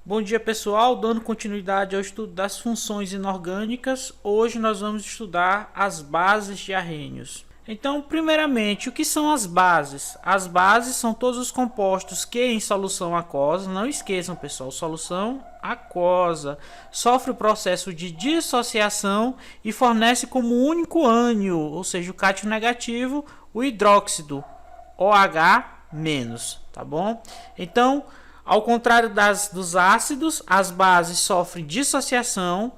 Bom dia pessoal, dando continuidade ao estudo das funções inorgânicas, hoje nós vamos estudar as bases de arrênios. Então, primeiramente, o que são as bases? As bases são todos os compostos que em solução aquosa, não esqueçam pessoal, solução aquosa, sofre o processo de dissociação e fornece como único ânion, ou seja, o cátion negativo, o hidróxido, OH-, tá bom? Então, ao contrário dos ácidos, as bases sofrem dissociação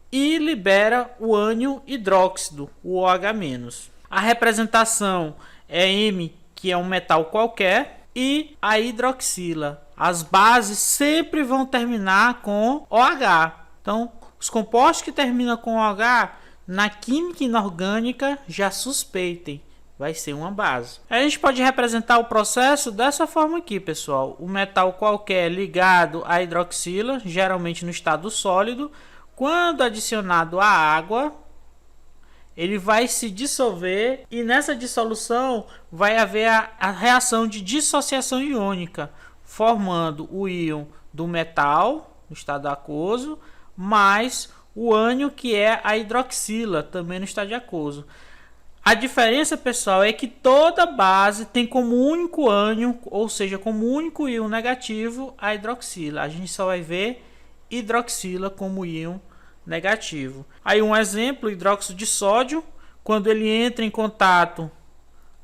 e libera o ânion hidróxido, o OH-. A representação é M, que é um metal qualquer, e a hidroxila. As bases sempre vão terminar com OH. Então, os compostos que terminam com OH, na química inorgânica, já suspeitem. Vai ser uma base. A gente pode representar o processo dessa forma aqui, pessoal. O metal qualquer ligado à hidroxila, geralmente no estado sólido, quando adicionado à água, ele vai se dissolver e nessa dissolução vai haver a reação de dissociação iônica, formando o íon do metal, no estado aquoso, mais o ânion, que é a hidroxila, também no estado aquoso. A diferença, pessoal, é que toda base tem como único ânion, ou seja, como único íon negativo, a hidroxila. A gente só vai ver hidroxila como íon negativo. Aí um exemplo, hidróxido de sódio, quando ele entra em contato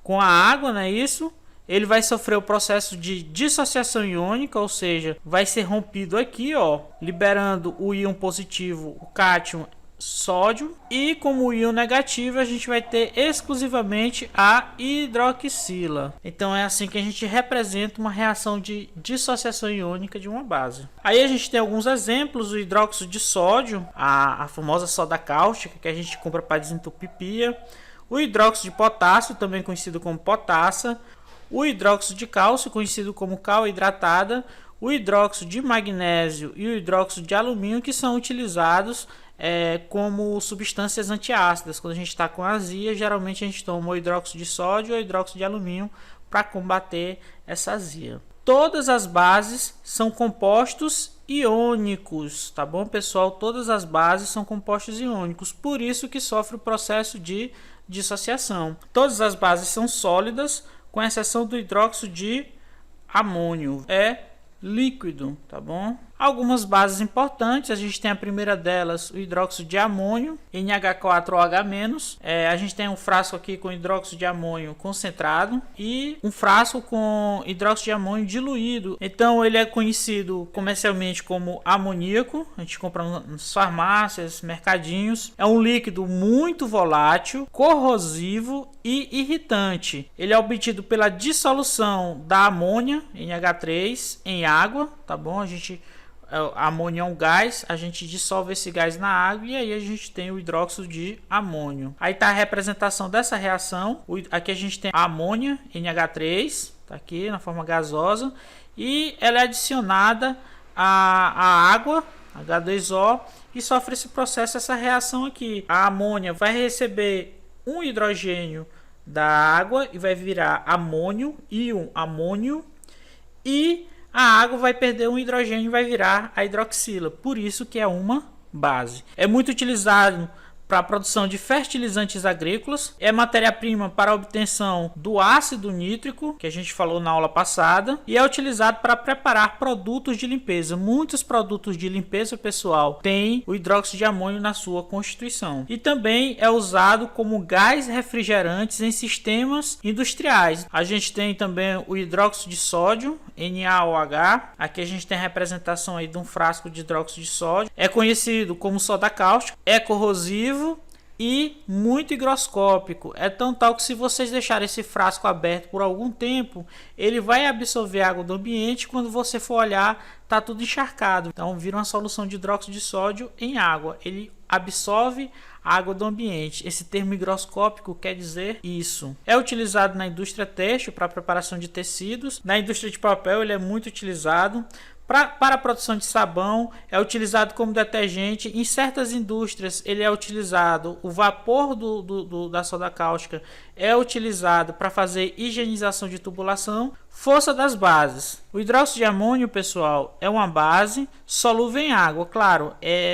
com a água, não é isso? Ele vai sofrer o processo de dissociação iônica, ou seja, vai ser rompido aqui, ó, liberando o íon positivo, o cátion sódio, e como íon negativo a gente vai ter exclusivamente a hidroxila. Então é assim que a gente representa uma reação de dissociação iônica de uma base. Aí a gente tem alguns exemplos: o hidróxido de sódio, a famosa soda cáustica que a gente compra para desentupir pia, o hidróxido de potássio, também conhecido como potassa, o hidróxido de cálcio, conhecido como cal hidratada, o hidróxido de magnésio e o hidróxido de alumínio, que são utilizados como substâncias antiácidas. Quando a gente está com azia, geralmente a gente toma o hidróxido de sódio ou hidróxido de alumínio para combater essa azia. Todas as bases são compostos iônicos, tá bom, pessoal? Todas as bases são compostos iônicos, por isso que sofre o processo de dissociação. Todas as bases são sólidas, com exceção do hidróxido de amônio, é líquido, tá bom? Algumas bases importantes, a gente tem a primeira delas, o hidróxido de amônio, NH4OH-. A gente tem um frasco aqui com hidróxido de amônio concentrado e um frasco com hidróxido de amônio diluído. Então ele é conhecido comercialmente como amoníaco, a gente compra nas farmácias, mercadinhos. É um líquido muito volátil, corrosivo e irritante. Ele é obtido pela dissolução da amônia, NH3, em água, tá bom? A amônia é um gás, a gente dissolve esse gás na água e aí a gente tem o hidróxido de amônio. Aí está a representação dessa reação. Aqui a gente tem a amônia, NH3, tá aqui na forma gasosa, e ela é adicionada à água, H2O, e sofre esse processo, essa reação aqui. A amônia vai receber um hidrogênio da água e vai virar amônio, íon amônio, e a água vai perder um hidrogênio e vai virar a hidroxila. Por isso que é uma base. É muito utilizado para a produção de fertilizantes agrícolas. É matéria-prima para a obtenção do ácido nítrico, que a gente falou na aula passada. E é utilizado para preparar produtos de limpeza. Muitos produtos de limpeza, pessoal, têm o hidróxido de amônio na sua constituição. E também é usado como gás refrigerante em sistemas industriais. A gente tem também o hidróxido de sódio, NaOH. Aqui a gente tem a representação aí de um frasco de hidróxido de sódio. É conhecido como soda cáustica, é corrosivo e muito higroscópico. É tão tal que se vocês deixarem esse frasco aberto por algum tempo, ele vai absorver água do ambiente. Quando você for olhar, tá tudo encharcado. Então vira uma solução de hidróxido de sódio em água. Ele absorve a água do ambiente. Esse termo higroscópico quer dizer isso. É utilizado na indústria têxtil para preparação de tecidos. Na indústria de papel ele é muito utilizado Para a produção de sabão, é utilizado como detergente. Em certas indústrias, ele é utilizado, o vapor da soda cáustica é utilizado para fazer higienização de tubulação. Força das bases. O hidróxido de amônio, pessoal, é uma base solúvel em água. Claro,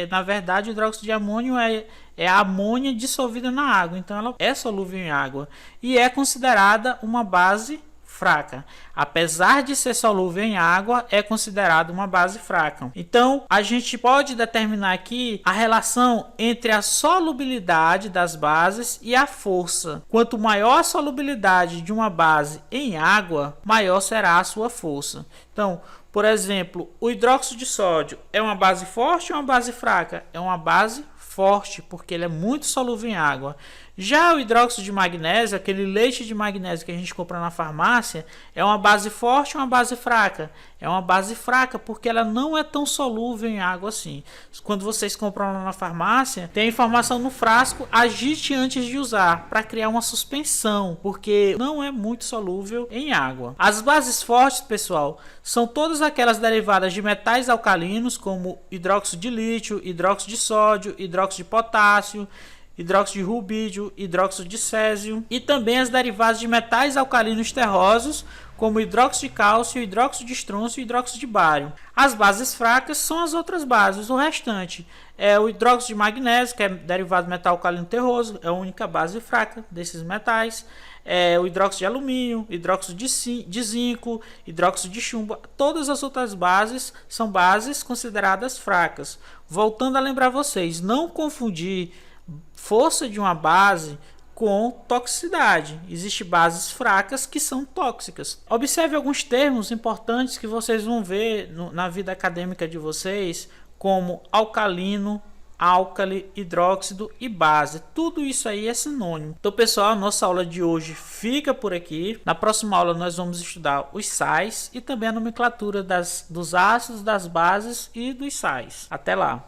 na verdade, o hidróxido de amônio é a amônia dissolvida na água, então ela é solúvel em água e é considerada uma base fraca. Apesar de ser solúvel em água, é considerado uma base fraca. Então, a gente pode determinar aqui a relação entre a solubilidade das bases e a força. Quanto maior a solubilidade de uma base em água, maior será a sua força. Então, por exemplo, o hidróxido de sódio é uma base forte ou uma base fraca? É uma base forte, porque ele é muito solúvel em água. Já o hidróxido de magnésio, aquele leite de magnésio que a gente compra na farmácia, é uma base forte ou uma base fraca? É uma base fraca, porque ela não é tão solúvel em água assim. Quando vocês compram lá na farmácia, tem a informação no frasco, agite antes de usar, para criar uma suspensão, porque não é muito solúvel em água. As bases fortes, pessoal, são todas aquelas derivadas de metais alcalinos, como hidróxido de lítio, hidróxido de sódio, hidróxido de potássio, hidróxido de rubídio, hidróxido de césio e também as derivadas de metais alcalinos terrosos, como hidróxido de cálcio, hidróxido de estrôncio e hidróxido de bário. As bases fracas são as outras bases, o restante é o hidróxido de magnésio, que é derivado de metal alcalino terroso, é a única base fraca desses metais. O hidróxido de alumínio, hidróxido de zinco, hidróxido de chumbo. Todas as outras bases são bases consideradas fracas. Voltando a lembrar vocês, não confundir força de uma base com toxicidade. Existem bases fracas que são tóxicas. Observe alguns termos importantes que vocês vão ver na vida acadêmica de vocês, como alcalino, álcali, hidróxido e base. Tudo isso aí é sinônimo. Então, pessoal, a nossa aula de hoje fica por aqui. Na próxima aula nós vamos estudar os sais e também a nomenclatura dos ácidos, das bases e dos sais. Até lá!